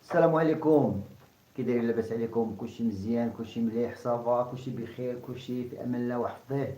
السلام عليكم. كي دايرين؟ لاباس عليكم؟ كلشي مزيان؟ كلشي مليح؟ صافا؟ كلشي بخير؟ كلشي في امان الله وحفظه.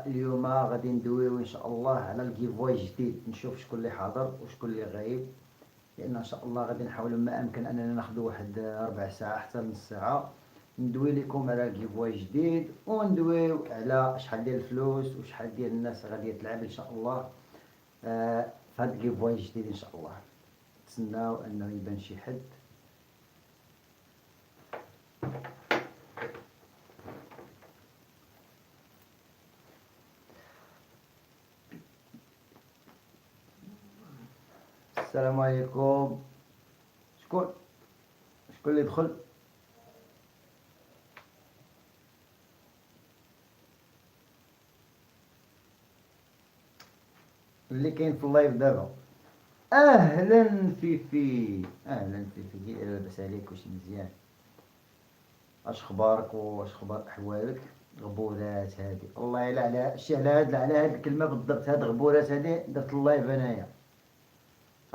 اليوم غادي ندويو ان شاء الله على الكيفواي جديد، نشوف شكون اللي حاضر وشكون اللي غايب، لان ان شاء الله غادي نحاولوا ما امكن اننا ناخذوا واحد ربع ساعه حتى نص ساعه ندوي لكم على الكيفواي جديد، وندويو على شحال ديال الفلوس وشحال ديال الناس غادي تلعب ان شاء الله في هذا الكيفواي الجديد ان شاء الله. تسناو انه يبان شي حد. السلام عليكم. شكون اللي دخل؟ اللي كاين في اللايف دابا؟ اهلا فيفي، اهلا فيفي، كي لاباس عليك؟ واش مزيان؟ اش خبارك واش خبار احوالك؟ غبورات هادي، والله الا على شي على هاد الكلمه بالضبط، هاد غبورات هادي درت اللايف انايا.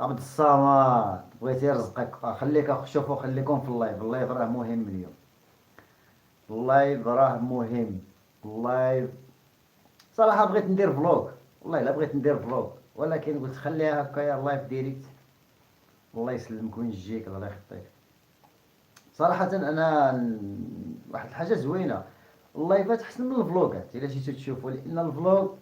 عبد الصمد بغيتي رزقك، خليك شوفوا، خليكم في اللايف. اللايف راه مهم اليوم، اللايف راه مهم. اللايف صراحه بغيت ندير فلوق، والله الا بغيت ندير فلوق، ولكن قلت خليها هكايا لايف ديريكت. الله يسلمك وينجيك، الله يخطيك. صراحة أنا واحد الحاجة زوينة، اللايفات أحسن من الفلوقات إلا جيتو تشوفوا، لأن الفلوق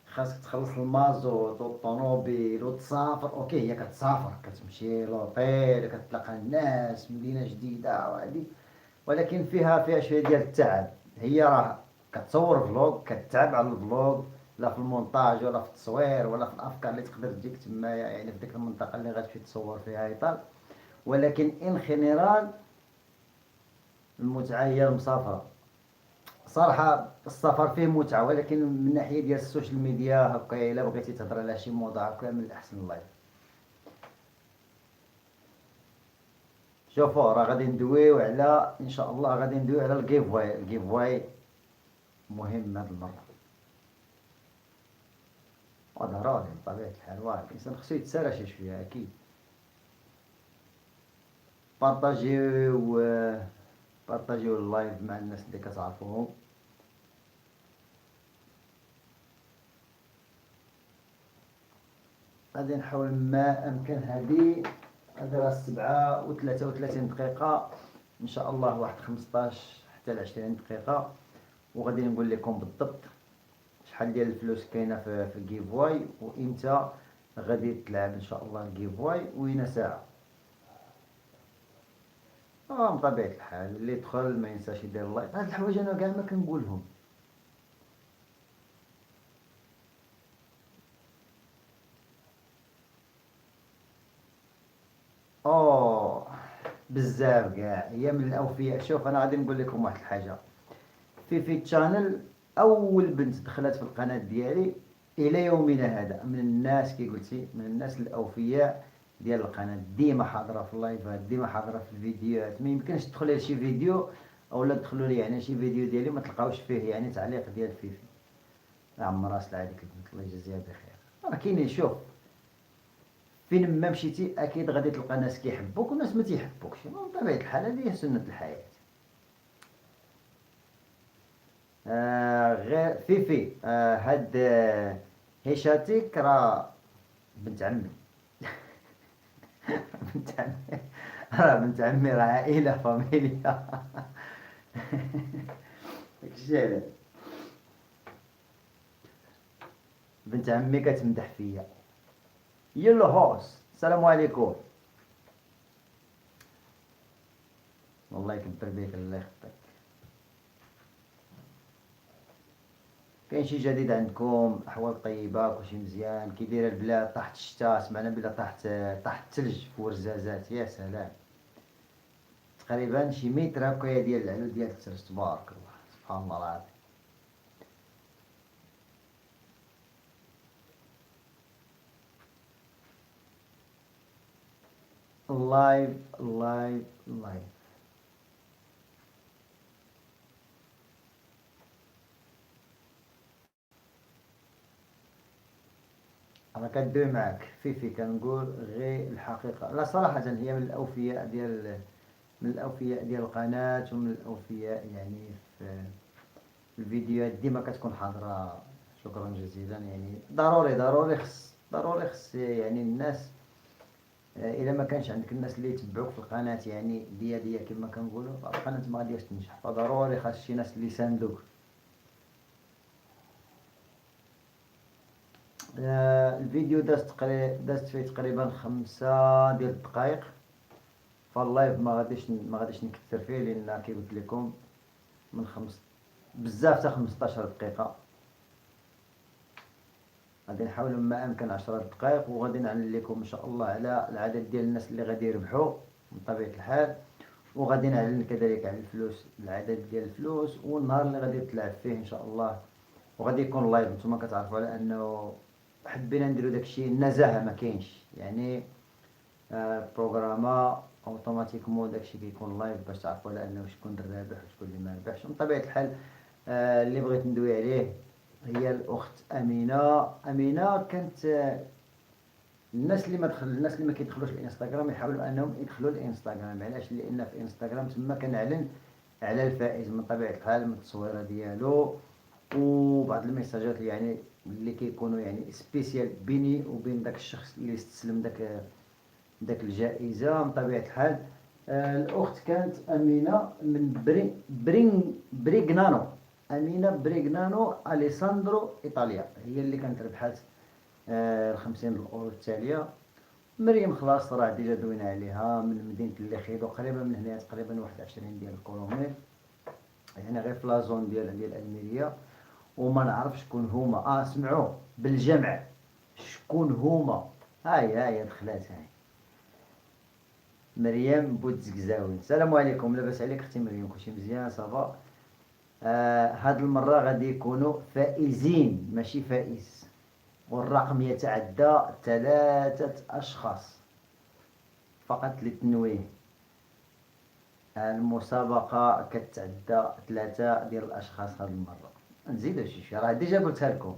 خاصك تخلص المازوت والطوموبيل وتسافر. أوكي، هي كتسافر، كتمشي لوطيل، كتلاقى الناس، مدينة جديدة وهادي، ولكن فيها شوية ديال التعب. هي راه كتصور فلوق، كتعب على الفلوق، لا في المونتاج ولا في التصوير ولا في الافكار اللي تقدر تجيك تمايا، يعني في ديك المنطقه اللي غتمشي تصور فيها ايطال. ولكن ان خينيرال المتعه هي المسافره. صراحه السفر فيه متعه، ولكن من ناحيه ديال السوشيال ميديا هكا الا بغيتي تهضر على شي موضوع هكا من الاحسن اللايف. شوفوا راه غادي ندويو على ان شاء الله، غادي ندويو على الجيف واي. الجيف واي مهم هاد المره، هذا راضي بطبيعة الحال. واحد الإنسان خصو يتسارى شي شوية أكيد. بارطاجيو بارطاجيو اللايف مع الناس اللي كتعرفوهم. غادي نحاول ما أمكن. هادي راه 7 و33 دقيقة، إن شاء الله واحد 15 حتى ل20 دقيقة، وغادي نقول لكم بالضبط شحال ديال الفلوس كاينة في الجيفواي، وإمتى غادي تلعب إن شاء الله الجيفواي، وين ساعة. بطبيعة الحال اللي يدخل ما ينساش يدير لايك. هاد الحوايج انا كاع ما كنقولهم. اوه بزاف كاع، هي من الاوفياء. شوف انا غادي نقول لكم واحد الحاجه، في تشانل اول بنت دخلت في القناه ديالي الى يومنا هذا، من الناس كي قلتي، من الناس الاوفياء ديال القناه، ديما حاضره في اللايفات، ديما حاضره في الفيديوهات. ما يمكنش تدخلي لشي فيديو اولا تدخلوا لي يعني شي فيديو ديالي ما تلقاوش فيه يعني تعليق ديال فيفي. يا عم راس هذيك البنت الله يجزيها بخير. راه كاينين، شوف فين ما مشيتي اكيد غادي تلقى ناس كيحبوك وناس ما تيحبوكش، بطبيعه الحال هذه هي سنه الحياه. غير فيفي، هاد هيشاتيك راه بنت عمي. بنت عمي، راه بنت عمي، راه عائله فاميليا. داكشي علاش بنت عمي كتمدح فيا. يلا هوس، السلام عليكم. والله يكبر بيك، الله يخطيك. كاين شي جديد عندكم؟ احوال طيبه؟ كلشي مزيان؟ كي دايره البلاد؟ طاحت الشتا، سمعنا بلي طاحت الثلج في ورزازات، يا سلام. تقريبا شي متر هكايا ديال العلو ديال الثلج، تبارك الله، سبحان الله العظيم. اللايف اللايف اللايف. راه كدوي معاك فيفي، كنقول غير الحقيقة. لا صراحة هي من الأوفياء ديال القناة، ومن الأوفياء يعني في الفيديوهات ديما كتكون حاضرة. شكرا جزيلا. يعني ضروري خص يعني الناس، الا ما كانش عندك الناس اللي يتبعوك في القناه يعني دياليه كما كنقولوا، القناه ما غاديش تنجح. فضروري خاص شي ناس اللي يساندوك. الفيديو دازت فيه تقريبا 5 دقائق. فاللايف ما غاديش نكثر فيه، لان كي قلت لكم من خمس بزاف حتى 15 دقيقه. غادي نحاول ما امكن 10 دقائق، وغادي نعلن لكم ان شاء الله على العدد ديال الناس اللي غادي يربحوا من طبيعه الحال، وغادي نعلن كذلك على الفلوس، العدد ديال الفلوس، والنهار اللي غادي تلعب فيه ان شاء الله. وغادي يكون لايف. نتوما كتعرفوا على انه حبينا نديرو داكشي النزاهه، ما كاينش يعني بروغراما اوتوماتيكمون داكشي كيكون لايف، باش تعرفوا على انه شكون الرابح وشكون اللي ما ربحش. من طبيعه الحال اللي بغيت ندوي عليه هي الاخت امينه. كانت الناس اللي ما كيدخلوش الانستغرام يحاولوا انهم يدخلوا الانستغرام. علاش؟ لان في انستغرام تما كنعلن على الفائز من طبيعه الحال، من التصويره ديالو وبعض الميساجات يعني اللي كيكونوا يعني سبيسيال بيني وبين داك الشخص اللي استسلم داك الجائزه. من طبيعه الحال الاخت كانت امينه من بريغنانو. امينه بريغنانو اليساندرو ايطاليا، هي اللي كانت ربحات 50 الاورو التاليه. مريم خلاص راه ديجا دوينا عليها، من مدينه الليخيدو، قريبه من هنا، تقريبا 21 ديال الكيلومتر، يعني غير في لازون ديال الميريا. وما نعرف شكون هما. سمعوا بالجمع شكون هما. هاي دخلات. هاي مريم بوتزكزاوي. السلام عليكم، لاباس عليك اختي مريم؟ كلشي مزيان صافا؟ هاد المره غادي يكونوا فائزين ماشي فائز، والرقم يتعدى 3 أشخاص فقط للتنويه. المسابقة كتعدى 3 ديال الأشخاص هاد المرة. نزيدو شي راه ديجا قلتها لكم.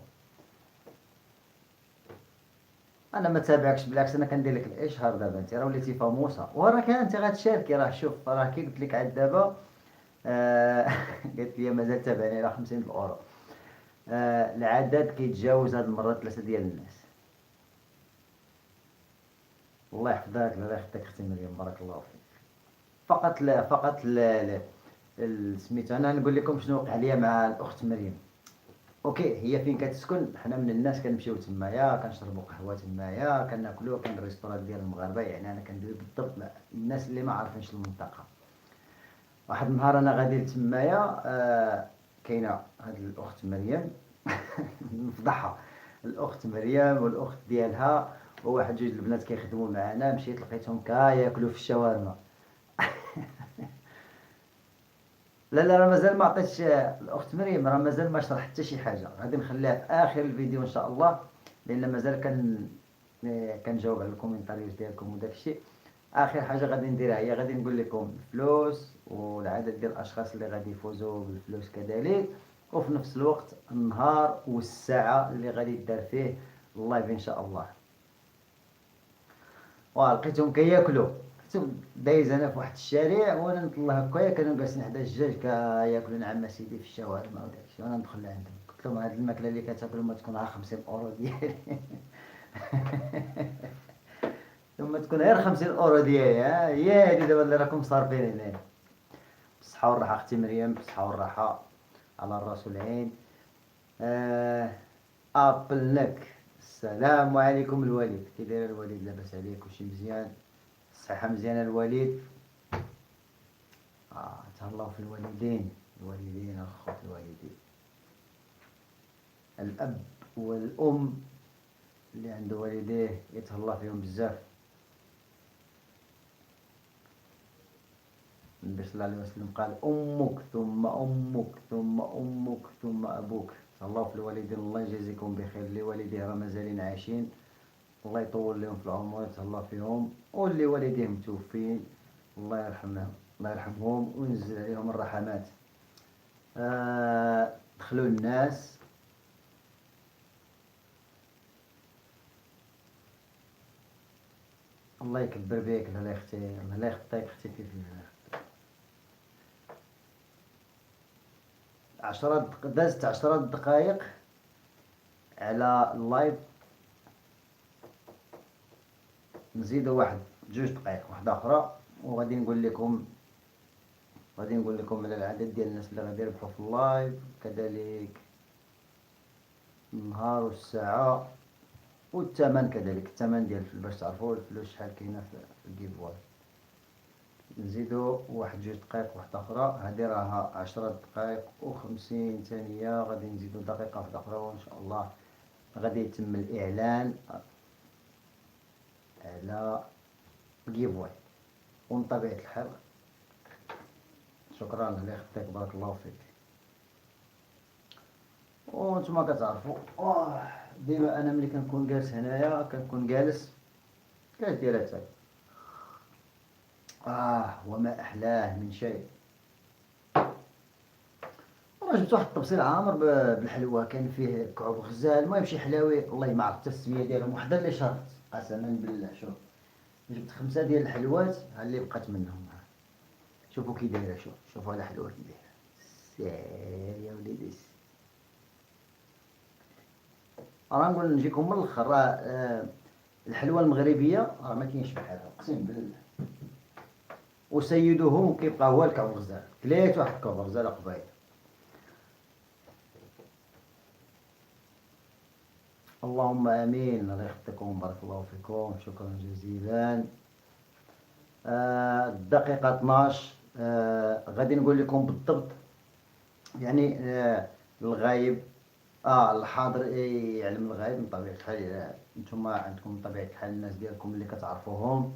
انا ما تابعكش، بالعكس انا كندير لك الاشهار. دابا انت راه وليتي فاموسه، وراه انت غتشاركي. راه شوف، راه كي قلت لك عاد دابا قالت لي مازال تابعني راه 50 الاورو. العدد كيتجاوز هاد المره 3 ديال الناس. الله يحفظك. الله يخليك اختي مريم، بارك الله فيك. فقط لا سميتو. انا نقول لكم شنو وقع لي مع الاخت مريم. اوكي، هي فين كتسكن؟ حنا من الناس كنمشيو تمايا، كنشربوا قهوه تمايا، كناكلوا. كاين الريستوران ديال المغاربه. يعني انا كندوي بالضبط مع الناس اللي ما عارفينش المنطقه. واحد النهار انا غادي لتمايا، كاينه هاد الاخت مريم نفضحها. الاخت مريم والاخت ديالها وواحد جوج البنات كيخدموا معنا. مشيت لقيتهم كياكلوا في الشاورما. لا راه مازال ما عطيتش الاخت مريم، راه مازال ما شرح حتى شي حاجه. غادي نخليها في اخر الفيديو ان شاء الله، لان مازال كنجاوب على الكومنتاريوز ديالكم وداك الشيء. اخر حاجه غادي نديرها هي غادي نقول لكم الفلوس والعدد ديال الاشخاص اللي غادي يفوزوا بالفلوس كذلك، وفي نفس الوقت النهار والساعه اللي غادي يدار فيه اللايف ان شاء الله. ولقيتهم كياكلوا. دايز انا في واحد الشارع وانا نطلع هكايا، كانوا جالسين حدا الجاج كياكلوا نعم سيدي في الشاورما وداكشي، وانا ندخل لعندهم قلت لهم هاد الماكله اللي كتاكلوا ما تكون غير 50 اورو ديالي ثم تكون غير 50 اورو ديالي. هي هادي دابا اللي راكم صارفين هنايا. بالصحه والراحه اختي مريم، بالصحه والراحه على الراس والعين. ابل نك. السلام عليكم الوالد، كي داير الوالد؟ لاباس عليك؟ كلشي مزيان؟ الصحه مزيانه الوالد؟ تهلاو في الوالدين. الخوت الوالدين، الاب والام اللي عنده والديه يتهلا فيهم بزاف. النبي صلى الله عليه وسلم قال امك ثم امك ثم امك ثم ابوك. تهلاو في الوالدين، الله يجازيكم بخير. اللي والديه راه مازالين عايشين، الله يطول لهم في العمر، يتهلا فيهم. واللي والديه متوفين، الله يرحمهم، الله يرحمهم وينزل عليهم الرحمات. دخلوا الناس. الله يكبر بيك الله يختي، الله يخطيك اختي في 10 دازت 10 دقائق على اللايف، نزيدو واحد 2 دقائق واحدة أخرى وغادي نقول لكم، على العدد ديال الناس اللي غادي يربحوا في اللايف، كذلك النهار والساعة والثمن، كذلك الثمن ديال باش تعرفوا الفلوس شحال كاينة في الجيفواي. نزيدو واحد 2 دقائق واحدة أخرى، هادي راها 10 دقائق و50 ثانية، غادي نزيدو دقيقة واحدة أخرى وإن شاء الله غادي يتم الإعلان على الجيفواي. ومن طبيعة الحال شكرا الله يخطيك بارك الله فيك. وانتما كتعرفوا ديما انا ملي كنكون جالس هنايا كنكون جالس كدير هاتاك وما احلاه من شيء. انا جبت واحد الطبسيل عامر بالحلوى، كان فيه كعوب غزال، المهم شي حلاوي والله ما عرفت التسميه ديالهم، وحده اللي شربت قسما بالله. شوف جبت 5 ديال الحلوات، ها اللي بقات منهم، شوفوا كي دايره، شوفوا على حلوه كي دايره، سير يا وليدي. راه نقول نجيكم من الاخر، راه الحلوى المغربيه راه ما كاينش بحالها اقسم بالله. وسيدهم كيبقى هو الكعب الغزال، كليت واحد الكعب غزال قبيل. اللهم امين الله يخطيكم بارك الله فيكم شكرا جزيلا. الدقيقه 12 غادي نقول لكم بالضبط، يعني الغايب الحاضر يعلم الغايب من طبيعة الحال. نتوما عندكم من طبيعة الحال الناس ديالكم اللي كتعرفوهم.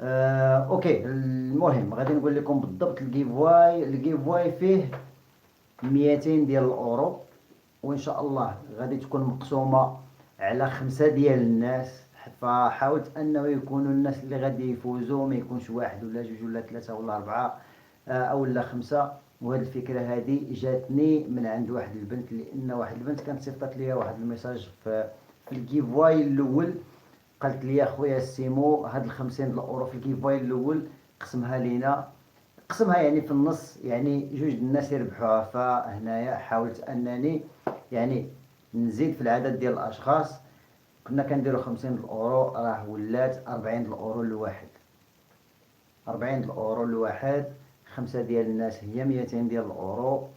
اوكي المهم غادي نقول لكم بالضبط الجيفواي فيه 200 ديال الاورو، وان شاء الله غادي تكون مقسومة على 5 ديال الناس، فحاولت انه يكونوا الناس اللي غادي يفوزوا ما يكونش واحد ولا جوج ولا 3 ولا 4 او لا 5. وهذه الفكره هذه جاتني من عند واحد البنت، لان واحد البنت كانت صيفطت لي واحد الميساج في الجيفواي الاول، قالت لي اخويا السيمو هاد ال50 الاورو في الجيفواي الاول قسمها لينا، قسمها يعني في النص، يعني جوج الناس يربحوها. فهنايا حاولت انني يعني نزيد في العدد ديال الاشخاص، كنا كنديرو 50 الاورو راه ولات 40 الاورو لواحد، 40 الاورو لواحد، 5 ديال الناس هي 200 ديال الاورو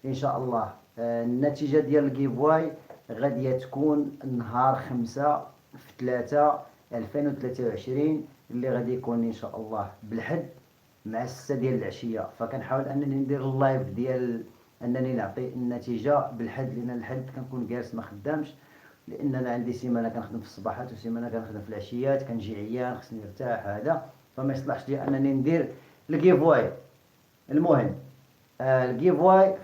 ان شاء الله. النتيجه ديال الجيفواي غاديه تكون نهار 5/3/2023 اللي غادي يكون ان شاء الله بالحد مع 6 ديال العشيه. فكنحاول انني ندير اللايف ديال انني نعطي النتيجه بالحد، لان الحد كنكون جالس ما خدامش، لان انا عندي سيمانه كنخدم في الصباحات وسيمانه كنخدم في العشيات، كنجي عيان خصني نرتاح هذا، فما يصلحش لي انني ندير الجيفواي. المهم الجيفواي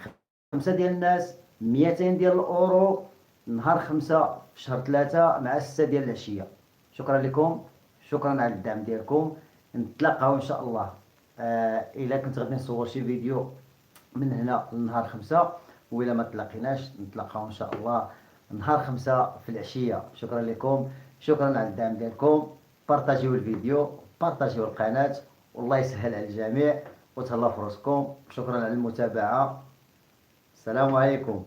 5 ديال الناس 200 ديال الاورو نهار 5/3 مع 6 ديال العشيه. شكرا لكم، شكرا على الدعم ديالكم. نتلاقاو ان شاء الله الا كنت غادي نصور شي فيديو من هنا لنهار 5، وإلا ما تلاقيناش نتلاقاو ان شاء الله نهار 5 في العشيه. شكرا لكم، شكرا على الدعم ديالكم، بارطاجيو الفيديو، بارطاجيو القناه، والله يسهل على الجميع، وتهلاو في راسكم. شكرا على المتابعه، السلام عليكم.